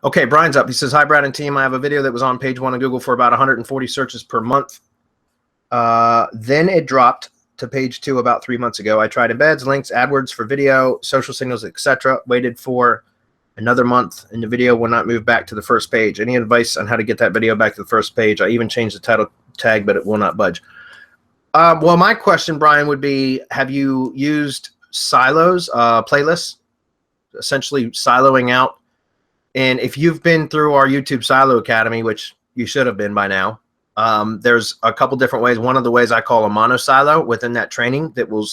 Okay, Brian's up. He says, hi, Brad and team. I have a video that was on page 1 of Google for about 140 searches per month. Then it dropped to page 2 about 3 months ago. I tried embeds, links, AdWords for video, social signals, etc. Waited for another month, and the video will not move back to the first page. Any advice on how to get that video back to the first page? I even changed the title tag, but it will not budge. Well, my question, Brian, would be, have you used silos, playlists, essentially siloing out? And if you've been through our YouTube Silo Academy, which you should have been by now, there's a couple different ways. One of the ways I call a mono silo within that training that will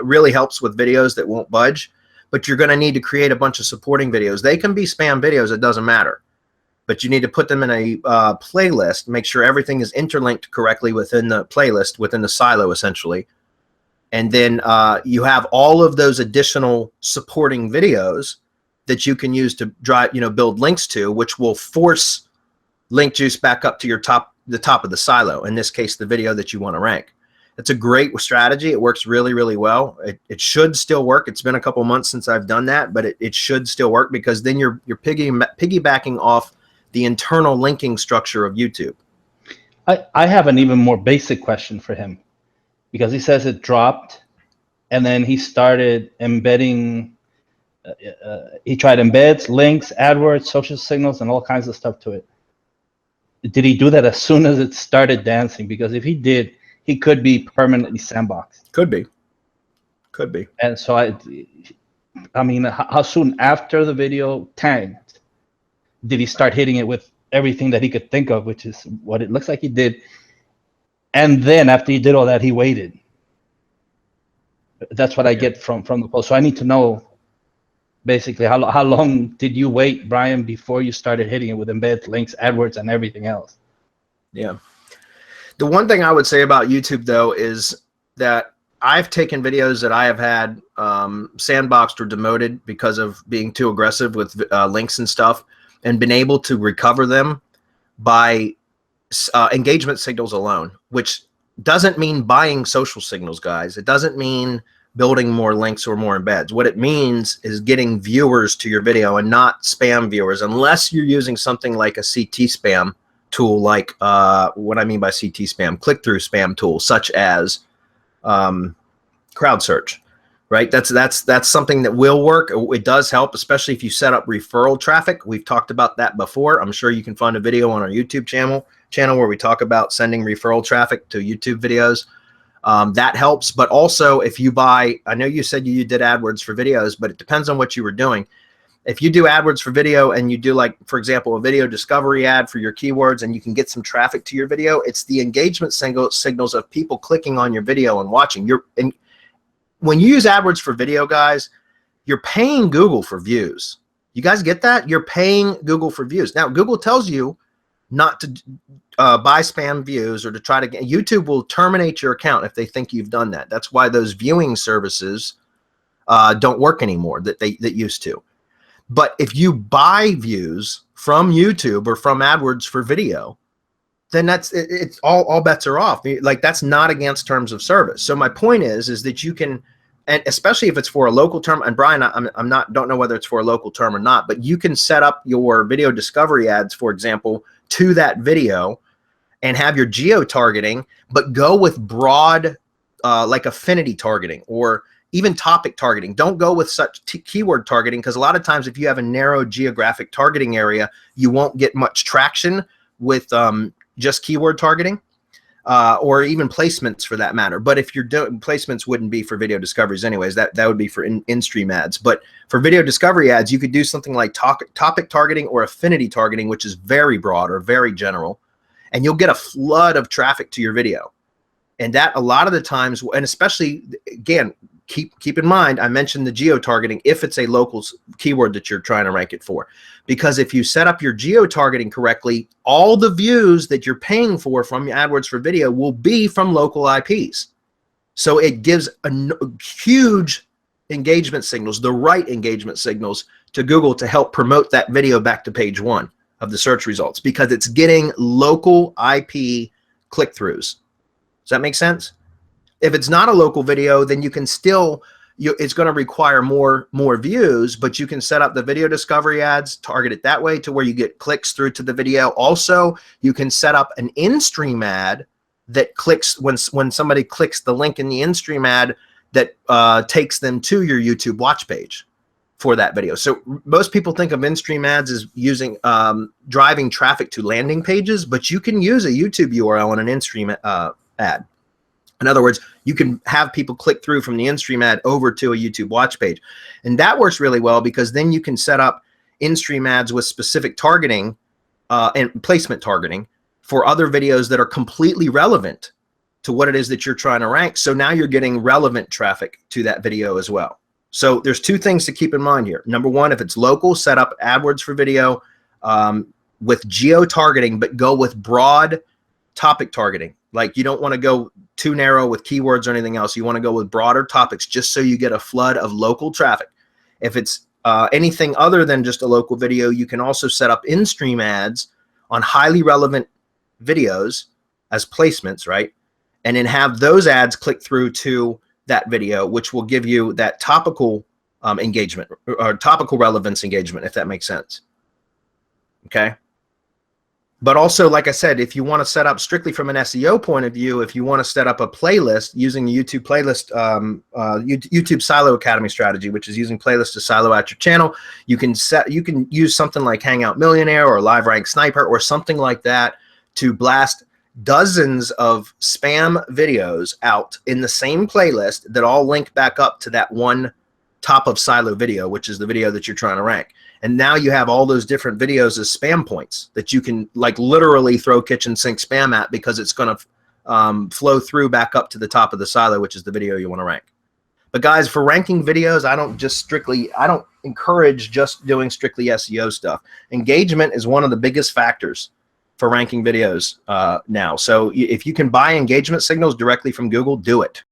really helps with videos that won't budge. But you're going to need to create a bunch of supporting videos. They can be spam videos. It doesn't matter. But you need to put them in a playlist, make sure everything is interlinked correctly within the playlist, within the silo, essentially. And then you have all of those additional supporting videos that you can use to drive, build links to, which will force link juice back up to the top of the silo. In this case, the video that you want to rank. It's a great strategy. It works really, really well. It should still work. It's been a couple months since I've done that, but it should still work, because then you're piggybacking off the internal linking structure of YouTube. I have an even more basic question for him, because he says it dropped and then he started embedding. He tried embeds, links, AdWords, social signals, and all kinds of stuff to it. Did he do that as soon as it started dancing? Because if he did, he could be permanently sandboxed. Could be. And so I mean, how soon after the video tanked did he start hitting it with everything that he could think of, which is what it looks like he did? And then after he did all that, he waited. That's what I get from the post. So I need to know, basically, how long did you wait, Brian, before you started hitting it with embeds, links, AdWords, and everything else? Yeah. The one thing I would say about YouTube, though, is that I've taken videos that I have had sandboxed or demoted because of being too aggressive with links and stuff, and been able to recover them by engagement signals alone, which doesn't mean buying social signals, guys. It doesn't mean building more links or more embeds. What it means is getting viewers to your video and not spam viewers, unless you're using something like a CT spam tool, like what I mean by CT spam, click-through spam tool, such as crowd search, right? That's something that will work. It does help, especially if you set up referral traffic. We've talked about that before. I'm sure you can find a video on our YouTube channel where we talk about sending referral traffic to YouTube videos. That helps. But also, if you buy, I know you said you did AdWords for videos, but it depends on what you were doing. If you do AdWords for video and you do, like, for example, a video discovery ad for your keywords, and you can get some traffic to your video, it's the engagement signals of people clicking on your video and watching. When you use AdWords for video, guys, you're paying Google for views. You guys get that? You're paying Google for views. Now, Google tells you not to buy spam views or to try to get. YouTube will terminate your account if they think you've done that. That's why those viewing services don't work anymore that used to. But if you buy views from YouTube or from AdWords for video, then it's all bets are off. Like, that's not against terms of service. So my point is that you can, and especially if it's for a local term, and Brian, don't know whether it's for a local term or not, but you can set up your video discovery ads, for example, to that video and have your geo targeting, but go with broad, like affinity targeting or even topic targeting. Don't go with such keyword targeting, because a lot of times if you have a narrow geographic targeting area, you won't get much traction with just keyword targeting or even placements for that matter. But if you're doing placements, wouldn't be for video discoveries anyways. That would be for in-stream ads. But for video discovery ads, you could do something like topic targeting or affinity targeting, which is very broad or very general, and you'll get a flood of traffic to your video. And that a lot of the times, and especially, again, keep in mind, I mentioned the geo targeting if it's a local keyword that you're trying to rank it for. Because if you set up your geo targeting correctly, all the views that you're paying for from your AdWords for video will be from local IPs. So it gives a huge engagement signals, the right engagement signals to Google to help promote that video back to page 1 of the search results, because it's getting local IP click-throughs. Does that make sense? If it's not a local video, then you can still, it's going to require more views, but you can set up the video discovery ads, target it that way to where you get clicks through to the video. Also, you can set up an in-stream ad that clicks when somebody clicks the link in the in-stream ad that takes them to your YouTube watch page for that video. So most people think of in-stream ads as using driving traffic to landing pages, but you can use a YouTube URL in an in-stream ad. In other words, you can have people click through from the in-stream ad over to a YouTube watch page. And that works really well because then you can set up in-stream ads with specific targeting and placement targeting for other videos that are completely relevant to what it is that you're trying to rank. So now you're getting relevant traffic to that video as well. So there's two things to keep in mind here. Number one, if it's local, set up AdWords for video with geo-targeting, but go with broad topic targeting. Like you don't want to go too narrow with keywords or anything else. You want to go with broader topics just so you get a flood of local traffic. If it's anything other than just a local video, you can also set up in-stream ads on highly relevant videos as placements, right? And then have those ads click through to that video, which will give you that topical engagement or topical relevance engagement, if that makes sense. Okay. But also, like I said, if you want to set up strictly from an SEO point of view, if you want to set up a playlist using the YouTube playlist, YouTube Silo Academy strategy, which is using playlists to silo out your channel, you can use something like Hangout Millionaire or Live Rank Sniper or something like that to blast dozens of spam videos out in the same playlist that all link back up to that one top of silo video, which is the video that you're trying to rank. And now you have all those different videos as spam points that you can like literally throw kitchen sink spam at because it's going to flow through back up to the top of the silo, which is the video you want to rank. But guys, for ranking videos, I don't encourage just doing strictly SEO stuff. Engagement is one of the biggest factors for ranking videos now. So if you can buy engagement signals directly from Google, do it.